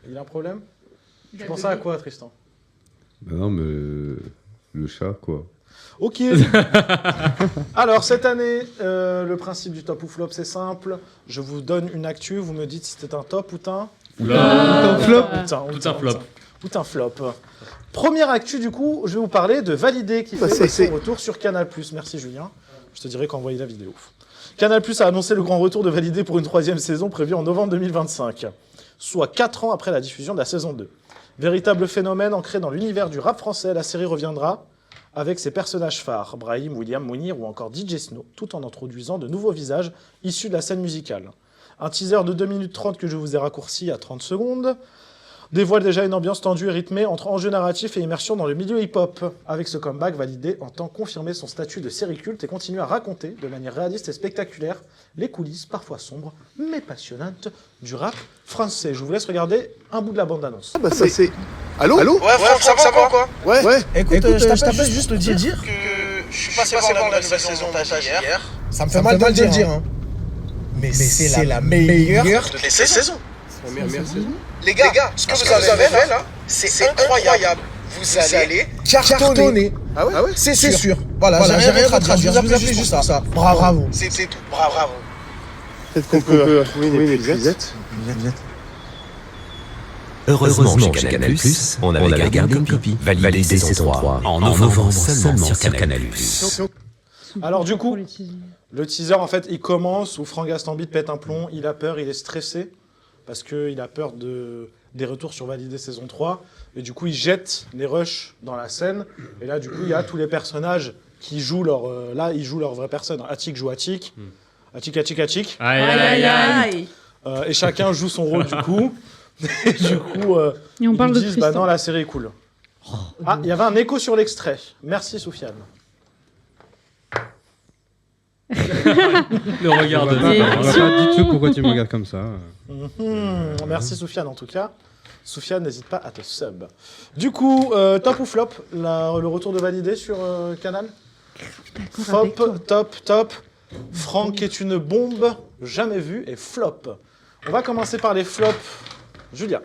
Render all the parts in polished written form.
Il a un problème? Tu pensais à quoi, Tristan? Bah non, mais le chat, quoi. Ok. Alors, cette année, le principe du top ou flop, c'est simple. Je vous donne une actu, vous me dites si c'est un top ou un flop. Ou un flop. Première actu, du coup, je vais vous parler de Validé qui fait son retour sur Canal+. Merci, Julien. Je te dirai quand envoyer la vidéo. Canal+ a annoncé le grand retour de Validé pour une 3e saison prévue en novembre 2025, soit 4 ans après la diffusion de la saison 2. Véritable phénomène ancré dans l'univers du rap français, la série reviendra avec ses personnages phares, Brahim, William, Mounir ou encore DJ Snow, tout en introduisant de nouveaux visages issus de la scène musicale. Un teaser de 2 minutes 30 que je vous ai raccourci à 30 secondes dévoile déjà une ambiance tendue et rythmée entre enjeux narratifs et immersion dans le milieu hip-hop. Avec ce comeback, Validé entend confirmer son statut de série culte et continue à raconter, de manière réaliste et spectaculaire, les coulisses parfois sombres, mais passionnantes, du rap français. Je vous laisse regarder un bout de la bande-annonce. Ah bah ça c'est... Allô? Ouais, Franck, ça va quoi? Ouais. Écoute, je t'appelle juste te dire que je suis passé voir la nouvelle saison montage hier. Ça me fait mal de le dire, hein. Mais c'est la meilleure de toutes les saisons. Les gars, ce que vous avez fait là, c'est incroyable. Vous allez cartonner. Ah ouais? C'est sûr. Voilà, j'ai rien à dire. Je vous appelais juste pour ça. Bravo. C'est tout. Bravo. Peut-être qu'on peut trouver une épuisette. Heureusement, chez Canal+, on avait gardé une copie. Validé saison 3 en novembre seulement sur Canal+. Alors du coup, le teaser en fait il commence où Franck Gastambide pète un plomb, il a peur, il est stressé parce qu'il a peur des retours sur Validé saison 3 et du coup il jette les rushs dans la scène et là du coup il y a tous les personnages qui jouent leur ils jouent leur vraie personne. Attic joue Attic, Attic. Et chacun joue son rôle du coup. Et du coup Et on parle ils de disent Tristan. bah non la série est cool. Ah, il y avait un écho sur l'extrait. Merci Soufiane. Le regard de Et- On va pas du tout pourquoi tu me regardes comme ça. Merci Soufiane en tout cas. Soufiane, n'hésite pas à te sub. Du coup, top ou flop, le retour de Validé sur Canal? Top. Franck est une bombe, jamais vue, et flop. On va commencer par les flops. Julia.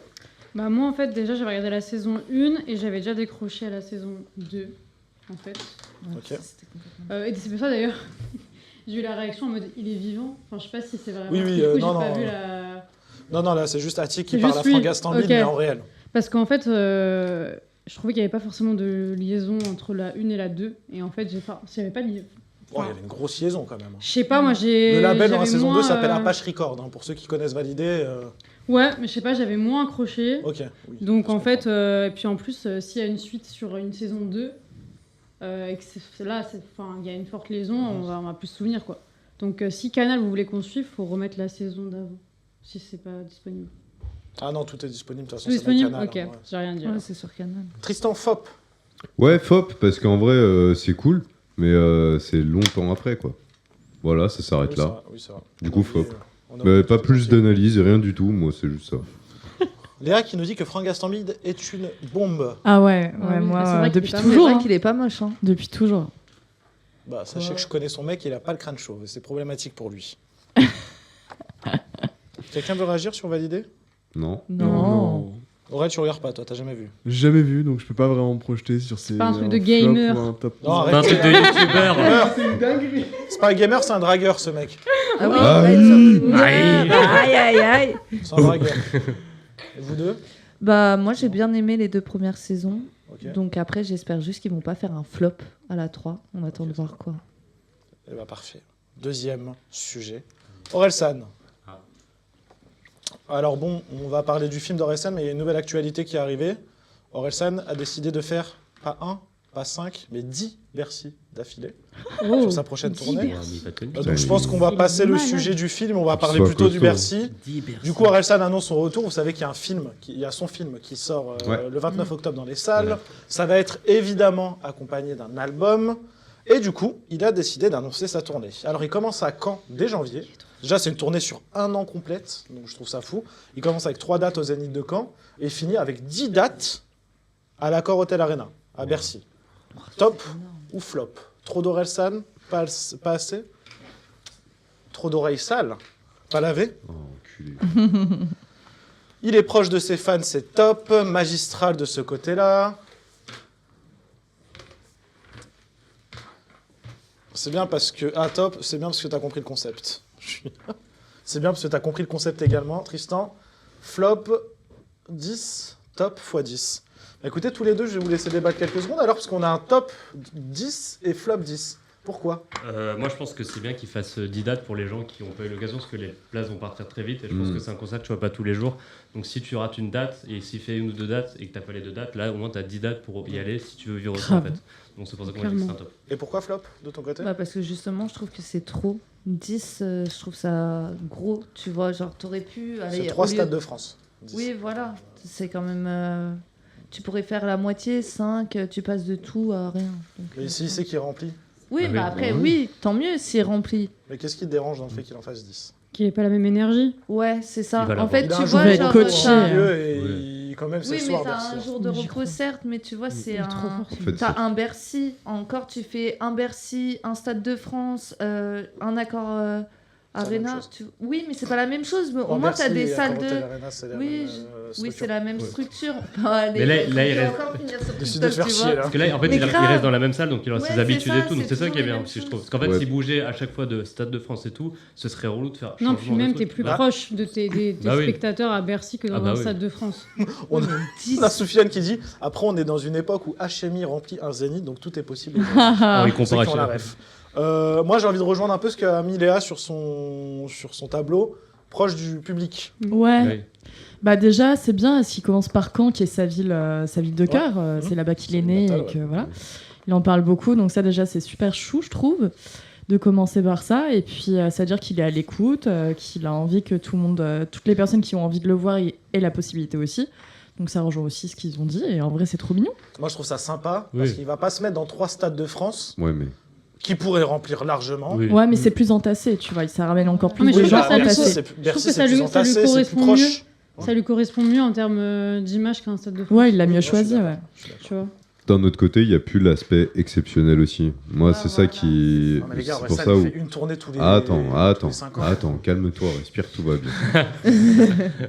Bah moi en fait déjà j'avais regardé la saison 1 et j'avais déjà décroché à la saison 2 en fait. Ok. Et c'est pour ça d'ailleurs j'ai eu la réaction en mode il est vivant. Enfin je sais pas si c'est vraiment. Oui, Du coup, j'ai non, pas non. vu la. Non, là, c'est juste Attic qui C'est parle juste à Franck lui. Gastambide, Ok. mais en réel. Parce qu'en fait je trouvais qu'il n'y avait pas forcément de liaison entre la 1 et la 2 et en fait s'il n'y avait pas de liaison. Bon, il y avait une grosse liaison quand même. Je sais pas moi j'ai. Le label dans la j'avais saison 2 moins, s'appelle Apache Record, hein, pour ceux qui connaissent Validé. Ouais mais je sais pas j'avais moins accroché. Ok. Oui, Donc je en comprends. fait, et puis en plus, s'il y a une suite sur une saison 2, et que il y a une forte liaison, on va plus se souvenir quoi. Donc si Canal vous voulez qu'on suive, faut remettre la saison d'avant, si c'est pas disponible. Ah non, tout est disponible, de toute façon, Tout c'est dans disponible Canal. Ok, hein, ouais. j'ai rien à dire. Ouais, c'est sur Canal. Tristan Fop. Ouais, fop, parce qu'en vrai, c'est cool, mais c'est longtemps après, quoi. Voilà, ça s'arrête Oui, là. c'est vrai. Du coup, fop. On a Mais oublié pas tout plus entier. d'analyse, rien du tout, moi, c'est juste ça. Léa qui nous dit que Franck Gastambide est une bombe. Ah ouais, Ah oui, moi, bah c'est vrai qu'il depuis est pas toujours. mal, C'est hein. vrai qu'il est pas moche, hein. Depuis toujours. Bah, sachez que je connais son mec, il a pas le crâne chauve. C'est problématique pour lui. Quelqu'un veut réagir sur Validé? Non. Non. Aurel, tu regardes pas, toi, t'as jamais vu. Jamais vu, donc je peux pas vraiment me projeter sur ces. pas un truc un de flop gamer. ou un top. Non, Un arrête. truc de youtubeur. C'est une dinguerie. C'est pas un gamer, c'est un dragueur, ce mec. Ah oui. Ah bah, oui. Aïe. C'est un dragueur. Et vous deux? Bah moi j'ai bien aimé les 2 premières saisons. Ok. Donc après j'espère juste qu'ils vont pas faire un flop à la 3. On attend de voir quoi. Eh bah, parfait. Deuxième sujet. Orelsan. Alors bon, on va parler du film d'Orelsan, mais il y a une nouvelle actualité qui est arrivée. Orelsan a décidé de faire pas 1, pas 5, mais 10 Bercy d'affilée Oh, sur sa prochaine 10 tournée. Bercy. Donc je pense qu'on va Il est passer le malade. sujet du film, on va parler Soit plutôt du costaud. Bercy. Du coup, Orelsan annonce son retour. Vous savez qu'il y a un film, il y a son film qui sort Ouais. le 29 octobre dans les salles. Ça va être évidemment accompagné d'un album. Et du coup, il a décidé d'annoncer sa tournée. Alors, il commence à Caen dès janvier. Déjà, c'est une tournée sur 1 an complète, donc je trouve ça fou. Il commence avec 3 dates au Zénith de Caen et il finit avec 10 dates à l'Accor Hotel Arena, à Bercy. Top ou flop? Trop d'Orelsan, pas assez? Trop d'oreilles sales, pas lavées? Oh, enculé. Il est proche de ses fans, c'est top. Magistral de ce côté-là. C'est bien parce que... Ah, top, c'est bien parce que tu as compris le concept. C'est bien parce que tu as compris le concept également. Tristan, flop 10, top x 10. Écoutez, tous les deux, je vais vous laisser débattre quelques secondes alors, parce qu'on a un top 10 et flop 10. Pourquoi ? Moi, je pense que c'est bien qu'ils fassent 10 dates pour les gens qui n'ont pas eu l'occasion, parce que les places vont partir très vite. Et je pense que c'est un concert que tu vois pas tous les jours. Donc, si tu rates une date, et s'il fait une ou deux dates, et que tu n'as pas les deux dates, là, au moins, tu as 10 dates pour y aller si tu veux vivre ça, en fait. Donc, c'est pour ça qu'on dit que c'est un top. Et pourquoi flop, de ton côté ? Parce que justement, je trouve que c'est trop. 10, je trouve ça gros, tu vois. Genre, t'aurais pu aller. C'est 3 stades de France. 10. Oui, voilà. C'est quand même. Tu pourrais faire la moitié, 5, tu passes de tout à rien. Donc, Mais ici, c'est qui est rempli. Oui, Ah mais oui. après, oui, tant mieux s'il est rempli. Mais qu'est-ce qui te dérange dans le fait qu'il en fasse 10 ? Qu'il n'ait pas la même énergie. Ouais, c'est ça. Il va En l'avoir. fait, Il a tu un vois, jour de genre. repos coaché, au t'as- milieu et Oui. quand même, c'est Oui, le mais soir. t'as Bercy. un jour de J'y repos, crois. certes, mais tu vois, c'est Il est trop un. fort. En fait, T'as un Bercy, encore tu fais un Bercy, un Stade de France, un Accor C'est la même Arena. chose. Oui, mais c'est pas la même chose. Mais au Bon, moins, Bercy t'as des et salles Accor de. Hotel Arena, c'est la Oui, même, Oui, structure. c'est la même Ouais. structure. Allez, Mais là, faut il que reste- encore finir sur Décide de te Christophe, faire tu chier, vois. là. Parce que là, en fait, Mais il grave. reste dans la même salle, donc il aura Ouais, ses c'est habitudes ça, et tout. Donc c'est c'est ça toujours qui est les bien mêmes aussi, je choses. trouve. Parce qu'en fait, Ouais. s'il bougeait à chaque fois de Stade de France et tout, ce serait relou de faire. Non, changement puis de même, truc. t'es plus Bah, proche de des Bah oui. spectateurs à Bercy que dans Ah bah un oui. stade de France. On a, 10. on a Soufiane qui dit après, on est dans une époque où HMI remplit un zénith, donc tout est possible. Ah oui, Pour ceux comparé qui ont la ref. Moi, j'ai envie de rejoindre un peu ce qu'a mis Léa sur son tableau, proche du public. Ouais. Oui. Bah déjà, c'est bien s'il commence par Caen, qui est sa ville de cœur. C'est là-bas qu'il est né natal, et que ouais. voilà. Il en parle beaucoup, donc ça déjà c'est super chou, je trouve, de commencer par ça. Et puis ça veut dire qu'il est à l'écoute, qu'il a envie que tout le monde, toutes les personnes qui ont envie de le voir aient la possibilité aussi. Donc ça rejoint aussi ce qu'ils ont dit. Et en vrai, c'est trop mignon. Moi, je trouve ça sympa parce Oui. qu'il va pas se mettre dans 3 stades de France Ouais, mais qui pourraient remplir largement. Oui. Ouais, mais c'est plus entassé, tu vois. Ça ramène encore plus mais de je gens trouve ça lui entassés. c'est plus- Bercy, que ça c'est lui- plus ça lui entassé, c'est plus correspond proche. Ça lui correspond mieux en termes d'image qu'un stade de France. Ouais, il l'a mieux je suis choisi, d'accord. ouais. Tu vois. d'un autre côté, il n'y a plus l'aspect exceptionnel aussi. Moi, Ouais, c'est ça voilà. qui. Non, mais les gars, C'est ouais, pour ça, ça il où. fait une tournée tous les tous les 5 ans. Attends, calme-toi, respire, tout va bien.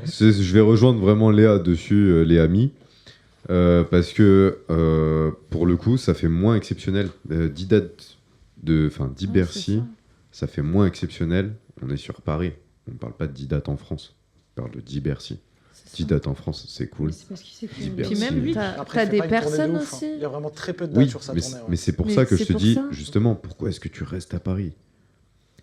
Je vais rejoindre vraiment Léa dessus, Léa Mi, parce que pour le coup, ça fait moins exceptionnel. 10 dates enfin 10 Ouais, Bercy, c'est ça fait moins exceptionnel. On est sur Paris, on ne parle pas de 10 dates en France, on parle de 10 Bercy. 10 dates en France, c'est cool. Mais c'est parce qu'il sait que- Puis Puis même, Bercy. t'as Après, il fait des pas une tournée de personnes ouf, hein. aussi. Il y a vraiment très peu de dates Oui, sur sa mais tournée. ouais. c'est pour Mais ça que c'est je te pour dis, ça. justement, pourquoi est-ce que tu restes à Paris?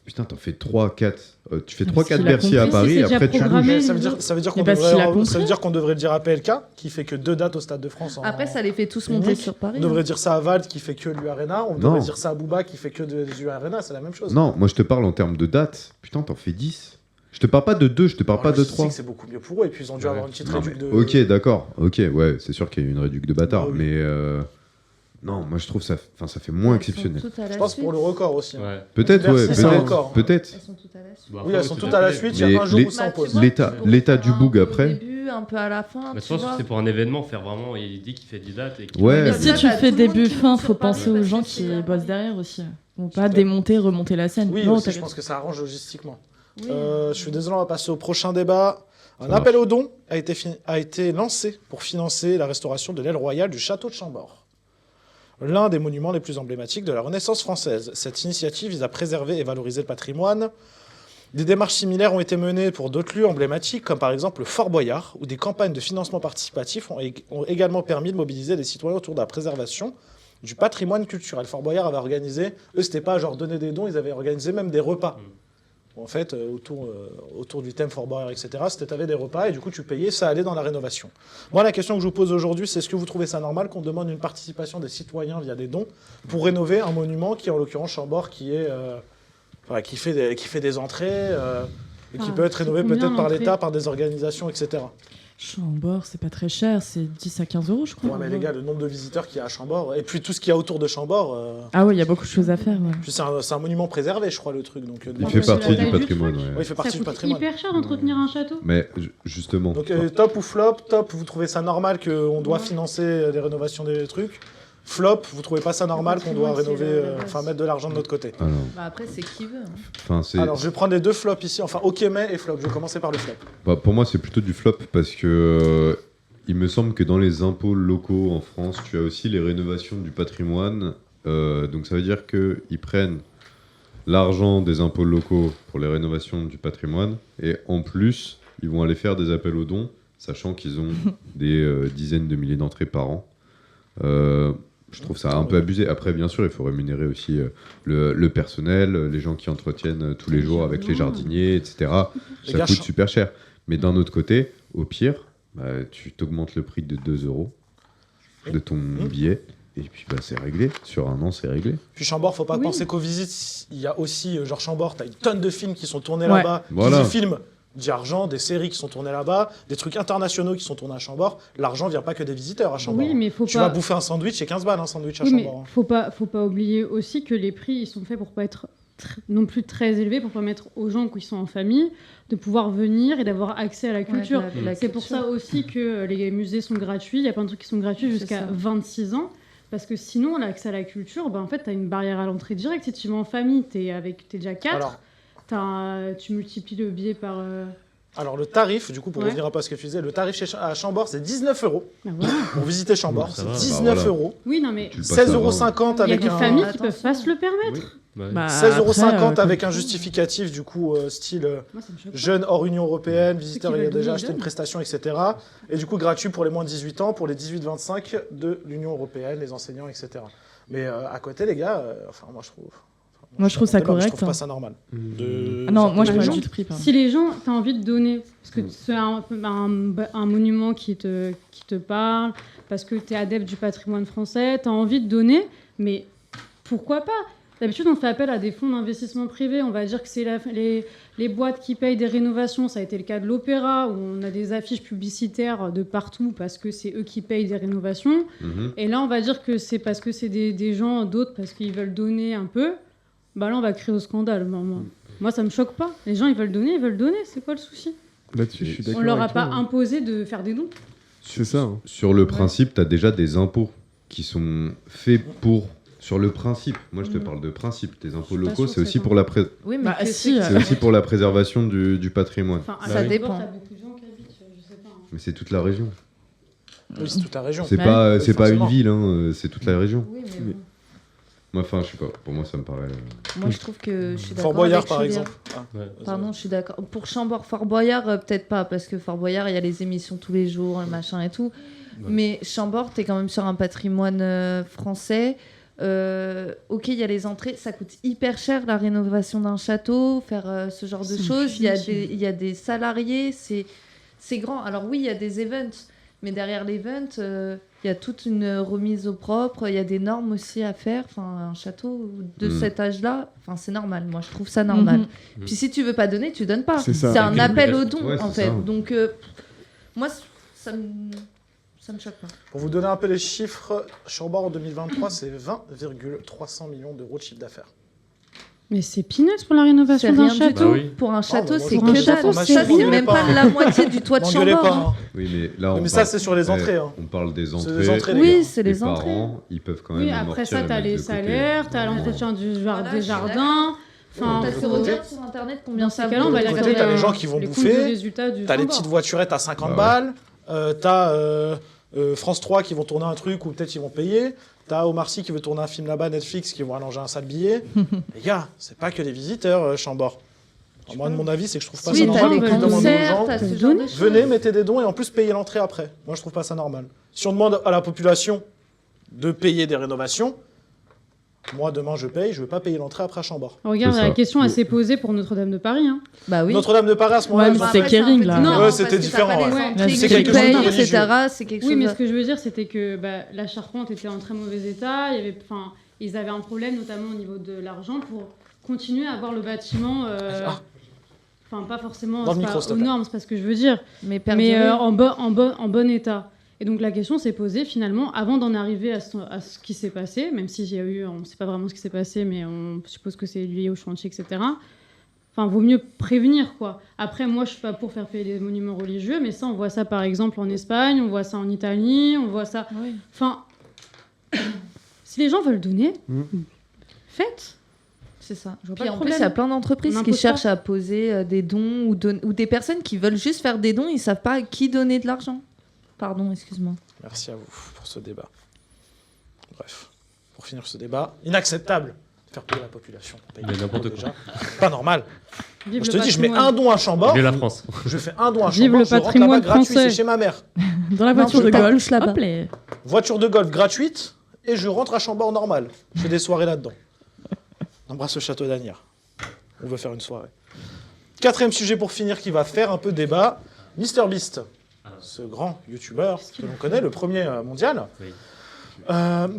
Putain, t'en fais 3, 4. Tu fais Parce 3, 4 qu'il a Bercy à compris, Paris, c'est déjà après tu programmé. bouges. Mais ça veut dire qu'on Mais parce qu'il a compris. ça veut dire qu'on devrait le dire à PLK, qui fait que 2 dates au Stade de France. Après, ça les fait tous monter unique. sur Paris. On devrait dire ça à Vald, qui fait que l'U-Arena. On devrait dire ça à Booba, qui fait que des U-Arena. C'est la même chose. Non, moi je te parle en termes de dates. Putain, t'en fais 10. Je te parle pas de 2, je te parle pas de 3. C'est beaucoup mieux pour eux. Et puis ils ont dû avoir une petite Non, réduc de. Ok, d'accord. Ok, ouais, c'est sûr qu'il y a eu une réduc de bâtard. Ah oui. Mais non, moi je trouve ça fait moins Elles sont exceptionnel. toutes à la Je pense suite. pour le record aussi. hein. Ouais. Peut-être, Bercy, ouais, c'est un peut-être. record. Peut-être. Elles sont toutes à la suite. Bah, Oui, après, elles sont c'est toutes pas à la fait. suite. Il y a Mais un jour les- où ça en Bah, tu pose. vois, L'état- tu peux l'état faire du un boug peu après. Au début, un peu à la fin. Mais tu je pense que vois. c'est pour un événement, faire vraiment. Il dit qu'il fait 10 dates. Et qu'il- Ouais. Mais Là, si t'as tu tout fais le monde début qui fin, monte faut sur Paris penser aux parce gens que qui c'est à bossent Paris. derrière aussi. Vont Tout à pas fait. démonter, remonter la scène. Oui, Non, aussi, je t'inquiète. pense que ça arrange logistiquement. Oui. Je suis désolé, on va passer au prochain débat. Un Ça appel aux dons a été lancé pour financer la restauration de l'aile royale du château de Chambord, l'un des monuments les plus emblématiques de la Renaissance française. Cette initiative vise à préserver et valoriser le patrimoine. Des démarches similaires ont été menées pour d'autres lieux emblématiques, comme par exemple le Fort Boyard, où des campagnes de financement participatif ont également permis de mobiliser des citoyens autour de la préservation du patrimoine culturel. Fort Boyard avait organisé, eux, c'était pas genre donner des dons, ils avaient organisé même des repas. En fait, autour du thème Fort Boyard, etc., c'était tu avais des repas et du coup tu payais, ça allait dans la rénovation. Moi, la question que je vous pose aujourd'hui, c'est est-ce que vous trouvez ça normal qu'on demande une participation des citoyens via des dons pour rénover un monument qui est en l'occurrence Chambord, qui fait des entrées et qui Ah, peut être c'est rénové combien peut-être par l'entrée l'État, par des organisations, etc. Chambord, c'est pas très cher, c'est 10 à 15 euros, je crois. Ouais, mais les gars, le nombre de visiteurs qu'il y a à Chambord, et puis tout ce qu'il y a autour de Chambord, Ah ouais, il y a beaucoup de choses à faire. Ouais. puis c'est un monument préservé, je crois, le truc. Donc, Il Ah, fait parce que partie la du taille du patrimoine. truc, Ouais. il fait Ça partie du coûte patrimoine. hyper cher d'entretenir un château. Mais justement, Donc top ou flop, top, vous trouvez ça normal qu'on doit financer les rénovations des trucs? Flop, vous trouvez pas ça normal qu'on doit patrimoine, rénover, c'est la base. mettre de l'argent de notre côté? Alors, Bah après, c'est qui veut. Alors, je vais prendre les deux flops ici, enfin ok mais et flop. Je vais commencer par le flop. Bah, pour moi, c'est plutôt du flop parce que il me semble que dans les impôts locaux en France, tu as aussi les rénovations du patrimoine. Donc ça veut dire qu'ils prennent l'argent des impôts locaux pour les rénovations du patrimoine et en plus, ils vont aller faire des appels aux dons, sachant qu'ils ont des dizaines de milliers d'entrées par an. Je trouve ça un peu abusé. Après, bien sûr, il faut rémunérer aussi le personnel, les gens qui entretiennent tous les jours avec les jardiniers, etc. Ça coûte super cher. Mais d'un autre côté, au pire, tu t'augmentes le prix de 2 € de ton billet. Et puis c'est réglé. Sur un an, c'est réglé. Puis Chambord, faut pas penser qu'aux visites. Il y a aussi, genre Chambord, t'as une tonne de films qui sont tournés Ouais. là-bas. Voilà. Des films d'argent, des séries qui sont tournées là-bas, des trucs internationaux qui sont tournés à Chambord. L'argent vient pas que des visiteurs à Chambord. Oui, mais faut tu pas... vas bouffer un sandwich, c'est 15 balles un sandwich à Oui, mais Chambord. faut pas oublier aussi que les prix, ils sont faits pour pas être non plus très élevés, pour permettre aux gens qui sont en famille de pouvoir venir et d'avoir accès à la culture. C'est pour ça aussi que les musées sont gratuits. Il y a plein de trucs qui sont gratuits jusqu'à 26 ans. Parce que sinon, l'accès à la culture, en fait, tu as une barrière à l'entrée directe. Si tu vas en famille, t'es déjà 4. Tu multiplies le billet par... Alors, le tarif, du coup, pour revenir un peu à ce que tu disais, le tarif à Chambord, c'est 19 €. Pour visiter Chambord, c'est 19 €. Oui, non, mais 16,50 € avec un... Il y a des familles qui peuvent pas se le permettre. 16,50 € avec un justificatif, du coup, style jeune hors Union Européenne, visiteur ayant déjà acheté une prestation, etc. Et du coup, gratuit pour les moins de 18 ans, pour les 18-25 de l'Union Européenne, les enseignants, etc. Mais à côté, les gars, moi, je trouve... Moi, je trouve ça correct. Je trouve pas ça normal. Non, moi, je parle du prix. Si les gens, t'as envie de donner, parce que c'est un monument qui te parle, parce que t'es adepte du patrimoine français, t'as envie de donner, mais pourquoi pas? D'habitude, on fait appel à des fonds d'investissement privés. On va dire que c'est les boîtes qui payent des rénovations. Ça a été le cas de l'Opéra, où on a des affiches publicitaires de partout parce que c'est eux qui payent des rénovations. Et là, on va dire que c'est parce que c'est des gens, d'autres, parce qu'ils veulent donner un peu. Bah là, on va crier au scandale. Moi, ça me choque pas. Les gens, ils veulent donner. C'est quoi le souci? Là-dessus, je suis d'accord. On leur a avec pas toi, imposé de faire des dons. C'est ça. Hein. Sur le principe, tu as déjà des impôts qui sont faits pour... Sur le principe, moi je te parle de principe. Tes impôts locaux, c'est aussi pour la Oui, mais c'est aussi pour la préservation du patrimoine. Ça dépend. Mais c'est toute la région. Oui, c'est toute la région. C'est pas une ville, hein, c'est toute la région. Oui, mais bon. Moi, enfin, je sais pas. Pour moi, ça me paraît. Moi, je trouve que je suis d'accord. Fort Boyard, avec par Julien. exemple. Pardon, je suis d'accord. Pour Chambord, Fort Boyard, peut-être pas, parce que Fort Boyard, il y a les émissions tous les jours, le machin et tout. Ouais. Mais Chambord, t'es quand même sur un patrimoine français. Ok, il y a les entrées, ça coûte hyper cher la rénovation d'un château, faire ce genre de choses. Il y a des salariés, c'est grand. Alors oui, il y a des events, mais derrière l'event, il y a toute une remise au propre, il y a des normes aussi à faire. Enfin, un château de cet âge-là, c'est normal. Moi, je trouve ça normal. Puis si tu veux pas donner, tu donnes pas. C'est un appel au don, en fait. Ça. Donc, moi, ça me choque pas. Pour vous donner un peu les chiffres, Chambord en 2023, c'est 20,300 millions d'euros de chiffre d'affaires. Mais c'est peanuts pour la rénovation d'un château. Bah oui. Pour un château, c'est que dalle. Ça, c'est même pas la moitié du toit de Chambord. Pas, Oui, mais là, ça, c'est sur les entrées. On parle des entrées. Oui, c'est les entrées. Parents, ils peuvent quand même. Oui, après ça, t'as les salaires, t'as l'entretien des jardins. Enfin, tu regardes sur internet combien ça coûte. On va aller regarder. T'as les gens qui vont bouffer. T'as les petites voiturettes à 50 balles. T'as France 3 qui vont tourner un truc ou peut-être ils vont payer. T'as Omar Sy qui veut tourner un film là-bas, Netflix qui vont allonger un sale billet. Les gars, c'est pas que les visiteurs, Chambord. Moi, de mon avis, c'est que je trouve pas ça normal. Oui, t'as des concerts, t'as ce genre de choses. Venez, mettez des dons et en plus payez l'entrée après. Moi, je trouve pas ça normal. Si on demande à la population de payer des rénovations, moi, demain, je paye, je veux pas payer l'entrée après à Chambord. Regarde, la question s'est posée pour Notre-Dame de Paris. Hein. Bah oui. Notre-Dame de Paris, à ce moment-là, c'est Kering, là. Non, c'était différent. C'est quelque chose de religieux. Oui, mais ce que je veux dire, c'était que la charpente était en très mauvais état. Ils avaient un problème, notamment au niveau de l'argent, pour continuer à avoir le bâtiment... pas forcément aux normes, c'est pas ce que je veux dire. Mais en bon état. Et donc la question s'est posée finalement, avant d'en arriver à ce qui s'est passé, même si on ne sait pas vraiment ce qui s'est passé, mais on suppose que c'est lié au chantier, etc. Vaut mieux prévenir, quoi. Après, moi, je suis pas pour faire payer des monuments religieux, mais ça, on voit ça par exemple en Espagne, on voit ça en Italie, on voit ça... Oui. Si les gens veulent donner, faites. C'est ça. Je vois Puis pas de en plus, il y a problème. plein d'entreprises On qui impose cherchent pas. à poser des dons ou des personnes qui veulent juste faire des dons, ils savent pas à qui donner de l'argent. Pardon, excuse-moi. Merci à vous pour ce débat. Bref, pour finir ce débat, inacceptable de faire payer la population. On paye Mais n'importe quoi. déjà. Pas normal. Vive Je le te dis, je mets patrimoine. un don à Chambord. Vive la France. Je fais un don à Vive Chambord, le je rentre patrimoine là-bas gratuit, français. c'est chez ma mère. Dans la voiture je de pars golf, là-bas. hop, les- Voiture de golf gratuite et je rentre à Chambord normal. Je fais des soirées là-dedans. On embrasse le château d'Agnières. On veut faire une soirée. 4e sujet pour finir qui va faire un peu débat. MrBeast, ce grand youtubeur que l'on connaît, le premier mondial, Oui.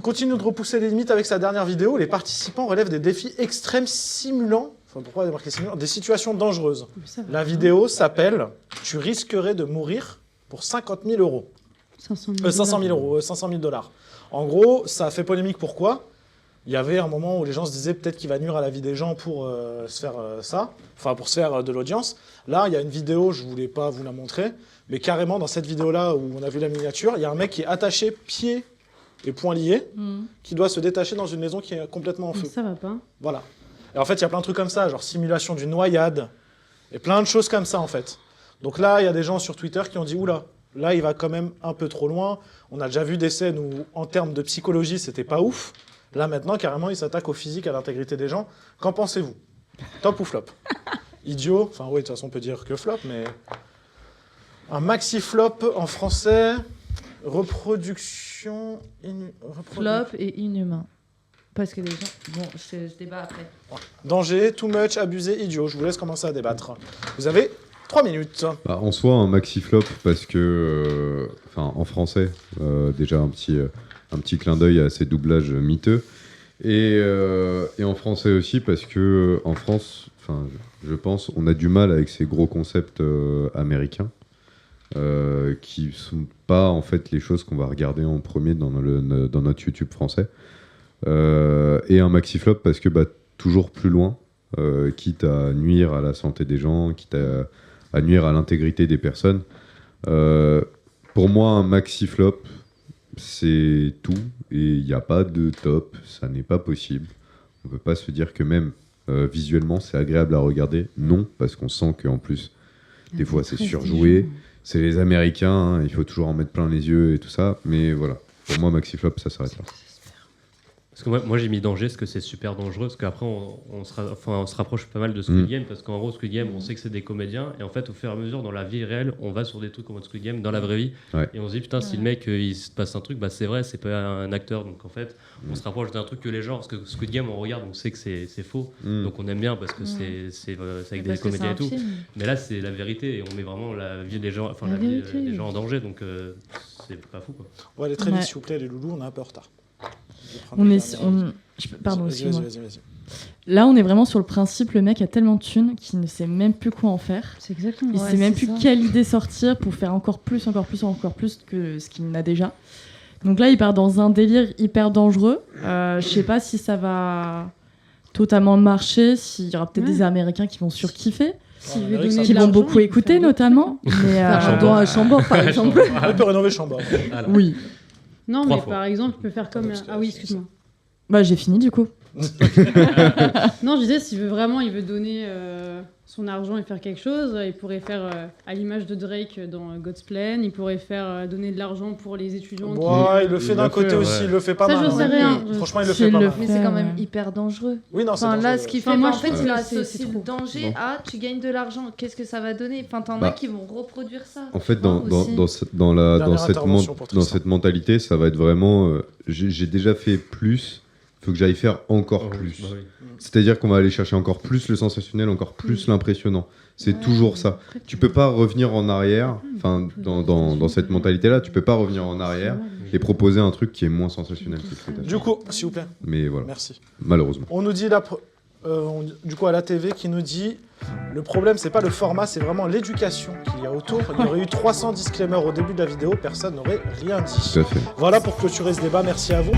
continue de repousser les limites avec sa dernière vidéo. Les participants relèvent des défis extrêmes simulant, enfin pourquoi marquer simulant, des situations dangereuses. Ça va. La vidéo s'appelle « Tu risquerais de mourir pour 50 000 euros ». 500 000 500 000 euros, 500 000 $. En gros, ça a fait polémique. Pourquoi ? Il y avait un moment où les gens se disaient peut-être qu'il va nuire à la vie des gens pour se faire ça, enfin pour se faire de l'audience. Là, il y a une vidéo, je voulais pas vous la montrer, mais carrément dans cette vidéo-là où on a vu la miniature, il y a un mec qui est attaché pieds et poings liés, qui doit se détacher dans une maison qui est complètement en feu. Ça va pas. Voilà. Et en fait, il y a plein de trucs comme ça, genre simulation d'une noyade, et plein de choses comme ça en fait. Donc là, il y a des gens sur Twitter qui ont dit oula, là il va quand même un peu trop loin. On a déjà vu des scènes où, en termes de psychologie, c'était pas ouf. Là maintenant, carrément, il s'attaque au physique, à l'intégrité des gens. Qu'en pensez-vous ? Top ou flop ? Idiot, enfin oui, de toute façon on peut dire que flop, mais un maxi flop en français, reproduction, Flop et inhumain. Parce que les gens... Bon, je débat après. danger, too much, abusé, idiot. Je vous laisse commencer à débattre. Vous avez 3 minutes. Bah, en soi, un maxi flop parce que, enfin, en français, déjà un petit clin d'œil à ces doublages miteux, et en français aussi parce que en France, enfin, je pense, on a du mal avec ces gros concepts américains qui sont pas en fait les choses qu'on va regarder en premier dans notre YouTube français. Et un maxi flop parce que toujours plus loin, quitte à nuire à la santé des gens, quitte à nuire à l'intégrité des personnes. Pour moi, un maxi flop, c'est tout, et il n'y a pas de top, ça n'est pas possible. On ne peut pas se dire que même visuellement c'est agréable à regarder. Non, parce qu'on sent qu'en plus, des fois c'est surjoué. C'est les Américains, hein, il faut toujours en mettre plein les yeux et tout ça. Mais voilà, pour moi, maxi flop, ça s'arrête là. Parce que moi j'ai mis danger parce que c'est super dangereux, parce qu'après on se rapproche pas mal de Squid Game, parce qu'en gros Squid Game on sait que c'est des comédiens, et en fait au fur et à mesure dans la vie réelle on va sur des trucs comme Squid Game dans la vraie vie, et on se dit putain si le mec il se passe un truc, c'est vrai, c'est pas un acteur, donc en fait on se rapproche d'un truc que les gens, parce que Squid Game on regarde, on sait que c'est faux, donc on aime bien parce que c'est avec des comédiens et tout, mais là c'est la vérité et on met vraiment la vie des gens, la vie des gens en danger, donc c'est pas fou quoi. On va aller très vite s'il vous plaît les loulous, on est un peu en retard. Pardon, excuse-moi. Vas-y. Là, on est vraiment sur le principe, le mec a tellement de thunes qu'il ne sait même plus quoi en faire. C'est exactement. Il sait même plus quelle idée sortir pour faire encore plus que ce qu'il n'a déjà. Donc là, il part dans un délire hyper dangereux. Je sais pas si ça va totalement marcher, s'il y aura peut-être des Américains qui vont surkiffer. Qui vont beaucoup écouter, notamment. Mais à Chambord, par exemple. On peut rénover Chambord. Oui. Non, mais par exemple, tu peux faire comme... Ah oui, excuse-moi. Bah, j'ai fini, du coup. Non, je disais, s'il veut vraiment, il veut donner son argent et faire quelque chose, il pourrait faire à l'image de Drake dans God's Plan, il pourrait faire donner de l'argent pour les étudiants. Il le fait d'un côté aussi, il le fait pas mal. Ça, je sais rien. Franchement, il le fait pas mal. Mais c'est quand même hyper dangereux. Oui, non, c'est enfin, dangereux. là, ce qu'il fait, moi, en fait, il associe c'est le danger à tu gagnes de l'argent. Qu'est-ce que ça va donner? Enfin, t'en as qui vont reproduire ça. En fait, dans cette mentalité, ça va être vraiment j'ai déjà fait plus, il faut que j'aille faire encore plus. Bah oui. C'est-à-dire qu'on va aller chercher encore plus le sensationnel, encore plus l'impressionnant. C'est toujours ça. Tu peux pas revenir en arrière, enfin, dans cette mentalité-là, tu peux pas revenir en arrière et proposer un truc qui est moins sensationnel. Du coup, s'il vous plaît. Mais voilà. Merci. Malheureusement. On nous dit du coup à la TV qui nous dit le problème c'est pas le format, c'est vraiment l'éducation qu'il y a autour. Il y aurait eu 300 disclaimers au début de la vidéo, personne n'aurait rien dit. Tout à fait. Voilà pour clôturer ce débat, merci à vous.